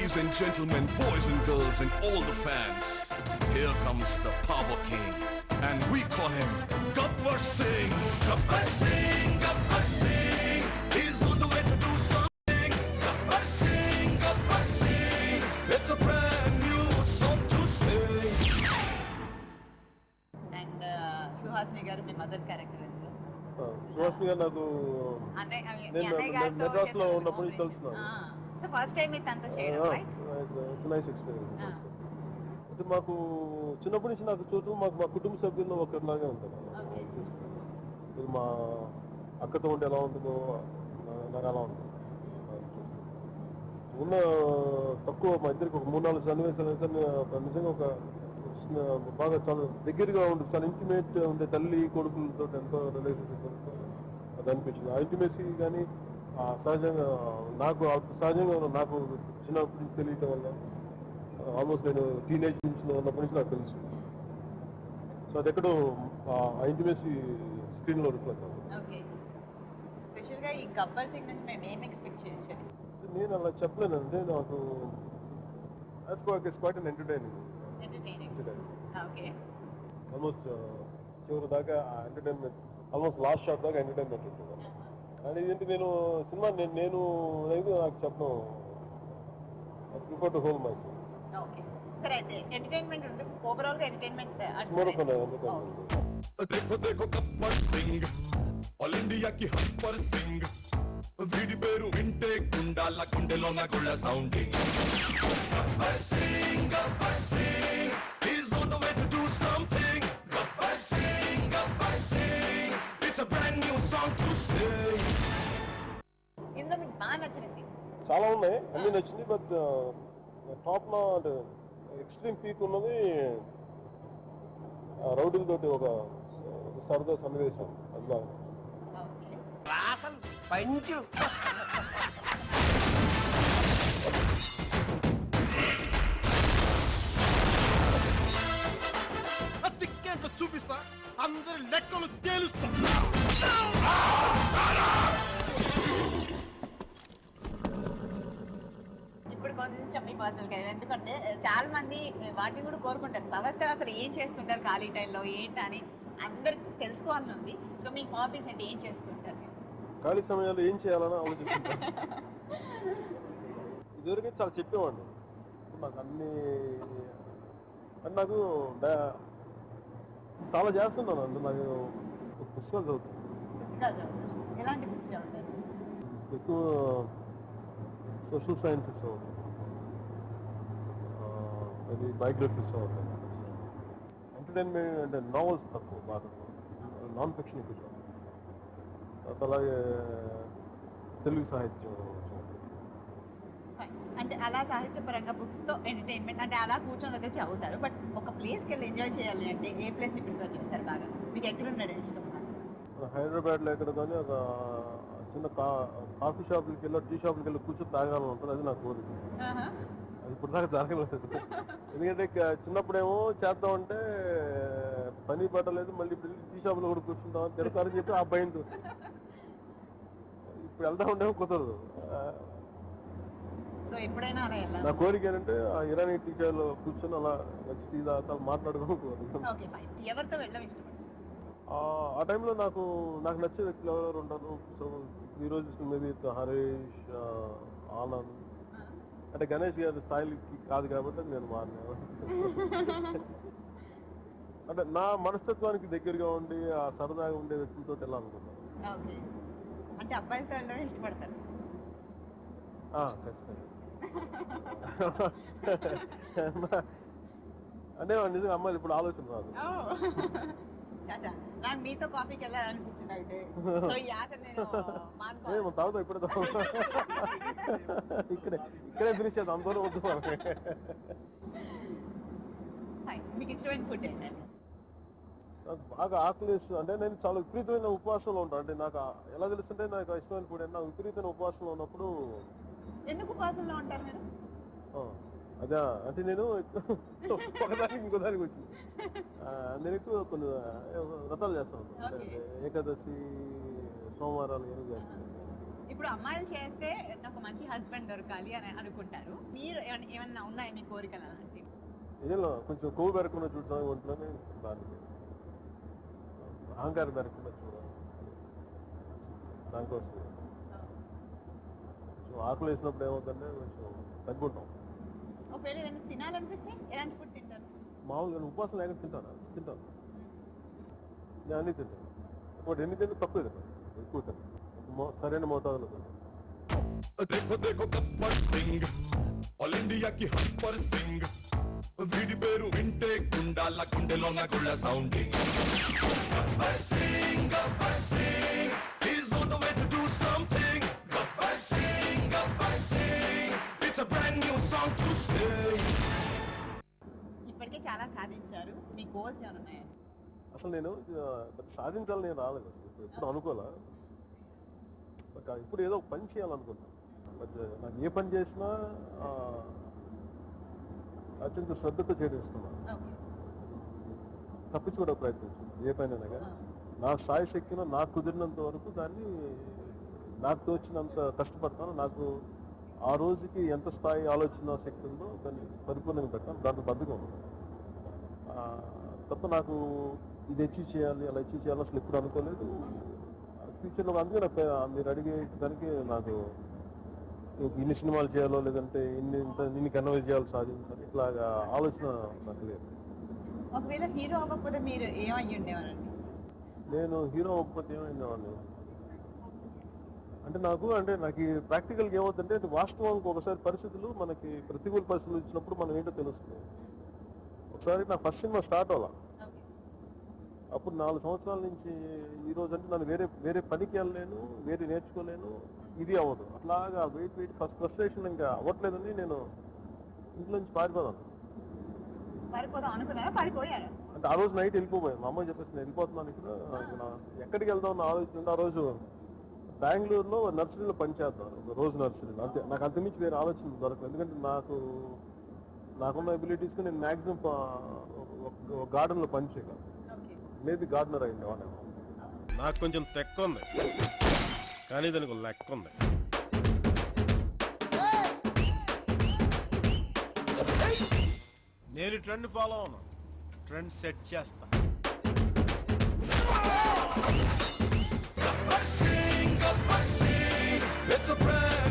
Ladies and gentlemen, boys and girls and all the fans, here comes the Power King, and we call him Gabbar Singh. Gabbar Singh, Gabbar Singh, he's on the way to do something. Gabbar Singh, Gabbar Singh, it's a brand new song to sing. And Suhasini garu me mother character ఎందుకు? సుహాసిని గారు నాకు మెడ్రాస్ లో ఉన్నప్పటి నుంచి తెలుస్తున్నాను. So first time ఇది అంత చేయడం right? It's nice experience. అంటే మాకు చిన్నప్పటి నుంచి నాకు చూడటం మా కుటుంబ సభ్యుల్లో ఒకరిలాగే ఉంటుంది. ఇది మా అక్కతో ఉంటే ఎలా ఉంటుందో నాకు అలా ఉంటుంది. ఉన్న తక్కువ మా ఇద్దరికి ఒక 3-4 సన్నివేశాలు నిజంగా ఒక బాగా చాలా దగ్గరగా ఉంటుంది, చాలా ఇంటిమేట్ ఉండే తల్లి కొడుకులతో ఎంతో రిలేషన్షిప్ అది అనిపించింది. ఆ ఇంటిమేసీ కానీ సహజంగా నాకు నాకు చిన్నప్పటి నుంచి తెలియటం వల్ల ఆల్మోస్ట్ నేను టీనేజ్ నుంచి ఉన్నప్పటి నుంచి నాకు తెలుసు. సో అది ఎక్కడో ఆ ఇంటిమేసీ స్క్రీన్లో రిఫ్లెక్ట్ అవుతుంది. నేను అలా చెప్పలేనంటే నాకు క్వైట్ అన్ ఎంటర్టైనింగ్. ఆల్మోస్ట్ చివరి దాకా ఎంటర్టైన్మెంట్, ఆల్మోస్ట్ లాస్ట్ షాట్ దాకా ఎంటర్టైన్మెంట్ ఉంటుంది. అండ్ ఇదేంటి నేను సినిమా నేను నాకు చెప్పను, I prefer to hold my self. సరే అయితే ఎంటర్టైన్మెంట్ ఉంది, ఓవరాల్ గా ఎంటర్టైన్మెంట్ देखो देखो गब्बर सिंह, ऑल इंडिया की गब्बर सिंह, వీడి పేరు వింటే గుండాల గుండెలో నా గుళ్ళ sounding. Gabbar Singh, Gabbar Singh, he's on the way to do something. Gabbar Singh, Gabbar Singh, it's a brand new song to sing. ఇందులో మీకు బాగా నచ్చిన సీన్? చాలా ఉన్నాయి, అన్ని నచ్చింది. బట్ టాప్ లో అంటే ఎక్స్ట్రీమ్ పీక్ ఉన్నది రౌడీలతోటి ఒక సరదా సన్నివేశం. అది పంచు టిక్కెట్లు చూపిస్తా, అందరి లెక్కలు తేలుస్తా. ఇప్పుడు కొంచెం మీ పర్సనల్ గా, ఎందుకంటే చాలా మంది వాటిని కూడా కోరుకుంటారు, పవర్ స్టార్ అసలు ఏం చేస్తుంటారు ఖాళీ టైంలో ఏంటి అని అందరికి తెలుసుకోవాలని ఉంది. సో మీ హాబీస్ అంటే ఏం చేస్తుంటారు? ఖాళీ సమయాల్లో ఏం చేయాలని ఆలోచిస్తుంటాను. ఇదివరకే చాలా చెప్పేవాడిని, నాకు అన్ని అంటే నాకు చాలా చేస్తున్నాను. అంటే నాకు పుస్తకాలు చదువుతాను. ఎలాంటి బుక్స్ చదువుతారు? ఎక్కువ సోషల్ సైన్సెస్ చదువుతాను, అది బయోగ్రఫీస్ చదువుతాను. ఎంటర్టైన్మెంట్ అంటే నావెల్స్ తక్కువ, బాగా నాన్ ఫిక్షన్ ఎక్కువ చదువుతాను. అలాగే తెలుగు సాహిత్యం అంటే అలా సాహిత్యపరంగా బుక్స్ తో ఎంటర్టైన్మెంట్ అంటే అలా కూర్చొని దగ్గర చదువుతారు. బట్ ఒక ప్లేస్కి వెళ్ళి ఎంజాయ్ చేయాలి అంటే ఏ ప్లేస్ ని ప్రిఫర్ చేస్తారు బాగా? మీకు ఎక్కడ ఉండడం ఇష్టం? హైదరాబాద్లో ఎక్కడ కానీ ఒక చిన్న కాఫీ షాపులకి వెళ్ళి టీ షాపులకి వెళ్ళి కూర్చొని తాగాలని ఉంటుంది, అది నా కోరిక. అది ఇప్పుడు దాకా జరగలేదు. ఎందుకంటే చిన్నప్పుడేమో చేద్దామంటే పని పట్టలేదు, మళ్ళీ ఇప్పుడు టీ షాపులో కూడా కూర్చుంటామని తిడతారని చెప్పి ఆ భయంతో ఇప్పుడు వెళ్తా ఉండేమో కుదరదు. నా కోరిక ఏంటంటే ఆ ఇరానీ టీచర్లో కూర్చొని అలా వచ్చి టీ తాగుతా మాట్లాడుకోకూడదు. ఆ టైంలో నాకు నచ్చే వ్యక్తులు ఎవరెవరు ఉంటారు. సో ఈరోజు మేబీ హరీష్, ఆనంద్, అంటే గణేష్ గారి స్థాయికి కాదు కాబట్టి నేను మారినా. అంటే నా మనస్తత్వానికి దగ్గరగా ఉండి ఆ సరదాగా ఉండే వ్యక్తులతో ఎలా అనుకున్నాను. అంటే అబ్బాయిలతో వెళ్ళడం ఇష్టపడతారు? ఖచ్చితంగా. అంటే నిజంగా అమ్మాయిలు ఇప్పుడు ఆలోచన రాదు. మీతో కాఫీకి వెళ్ళాలనిపించింది అయితే తాగుతాం, ఇప్పుడే తాగుతాం, ఇక్కడే ఫినిష్ చేద్దాం, అంతలో వద్దు. మీకు ఇష్టమైన ఫుడ్ ఏంటండి? నాకు బాగా ఆకలి వేస్తుంది. అంటే నేను చాలా విపరీతమైన ఉపవాసంలో ఉంటాను. అంటే నాకు ఎలా తెలుస్తుంటే నాకు ఇష్టమైన ఫుడ్ అంటే నాకు విపరీతమైన ఉపవాసంలో ఉన్నప్పుడు. ఎందుకు ఉపవాసంలో ఉంటారు మీరు? అదే అంటే నేను ఒకదానికి ఇంకో దానికి వచ్చింది. నేను ఎక్కువ కొన్ని వ్రతాలు చేస్తాను, ఏకాదశి, సోమవారాలు ఏమి చేస్తాను. ఇప్పుడు అమ్మాయిలు చేస్తే నాకు మంచి హస్బెండ్ దొరకాలి అని అనుకుంటారు. మీరు ఏమన్నా ఉన్నాయా మీ కోరికలు అలాంటివి? ఏదో కొంచెం కొవ్వు పెరగకుండా చూడటం ఒంట్లోనే దానికి అహంకారం పెరగకుండా చూడాలి. దానికోసం కొంచెం ఆకులు వేసినప్పుడు ఏమవుతుందంటే కొంచెం తగ్గుంటాం. ఒకవేళ ఏదైనా తినాలనిపిస్తే ఎలాంటి ఫుడ్ తింటారు? మామూలుగా ఉపవాసం లేకుండా తింటాను. నేను అన్నీ తింటాను. ఒకటి ఎన్ని తింటే తక్కువ తింటాను, ఎక్కువ తింటాను, సరైన మోతాదులో తింటాను. देखो देखो गब्बर सिंह ऑल इंडिया की हब्बर सिंह వీడి పేరు వింటే గుండాల గుండెలోన గుళ్ళ sounding Gabbar Singh he's on the way to do something Gabbar Singh it's a brand new song to sing ఇప్పటికే చాలా సాధించారు. మీ గోల్స్ ఏమైనా ఉన్నాయా? అసలు నేను సాధించాలని నేను రాలేదు, అసలు ఎప్పుడు అనుకోలే. బట్ ఇప్పుడు ఏదో ఒక పని చేయాలనుకున్నాను. బట్ నాకు ఏ పని చేసినా అత్యంత శ్రద్ధతో చేయడం ఇస్తున్నాను. ఓకే. తప్పించుకోవడం ప్రయత్నించాను ఏ పనైనా కానీ. నా స్థాయి శక్తిలో నాకు కుదిరినంత వరకు దాన్ని నాకు తోచినంత కష్టపడతాను. నాకు ఆ రోజుకి ఎంత స్థాయి ఆలోచన శక్తి ఉందో దాన్ని పరిపూర్ణంగా పెడతాను. దాంట్లో బద్దగా ఉంటుంది తప్ప నాకు ఇది అచీవ్ చేయాలి అలా అచీవ్ చేయాలి అసలు ఎప్పుడు అనుకోలేదు. ఫ్యూచర్లో అందుకే మీరు అడిగే దానికి నాకు ఇన్ని సినిమాలు చేయాలో లేదంటే ఇన్ని కన్వే చేయాలి సాధించాలి ఇట్లాగా ఆలోచన నాకు లేదు. ఒకవేళ హీరో అవ్వకపోతే మీరు ఏమయ్యి ఉండేవారండి? నేను హీరో అవ్వకపోతే ఏమైందేవాడిని అంటే నాకు ఈ ప్రాక్టికల్గా ఏమవుతుందంటే వాస్తవానికి ఒకసారి పరిస్థితులు మనకి ప్రతికూల పరిస్థితులు ఇచ్చినప్పుడు మనం ఏంటో తెలుస్తుంది. ఒకసారి నా ఫస్ట్ సినిమా స్టార్ట్ అవ్వాలి, అప్పుడు 4 సంవత్సరాల నుంచి ఈ రోజు అంటే నన్ను వేరే పనికి వెళ్ళలేను, వేరే నేర్చుకోలేను, ఇది అవ్వదు. అట్లాగా వెయిట్ ఫస్ట్ ఫ్రస్ట్రేషన్ ఇంకా అవ్వట్లేదని నేను ఇంట్లో నుంచి పారిపోదాం అనుకున్నారా? పారిపోయారా? అంటే ఆ రోజు నైట్ వెళ్ళిపోయాను. మా అమ్మ చెప్పేసి నేను వెళ్ళిపోతున్నాను ఇక్కడ ఎక్కడికి వెళ్దాం అన్న ఆలోచన. ఆ రోజు బెంగళూరులో నర్సరీలో పనిచేద్దాం, రోజు నర్సరీలో. అంతే, నాకు అంతమించి వేరే ఆలోచన దొరకదు. ఎందుకంటే నాకున్న ఎబిలిటీస్కి నేను మ్యాక్సిమం గార్డెన్లో పని చేయగలను. మేబీ గార్డెనర్ అయింది వాళ్ళేమో. నాకు కొంచెం తెక్క ఉంది కానీ దానికి లెక్క ఉంది. నేను ట్రెండ్ ఫాలో అవును, ట్రెండ్ సెట్ చేస్తా. Gabbar Singh, it's a brand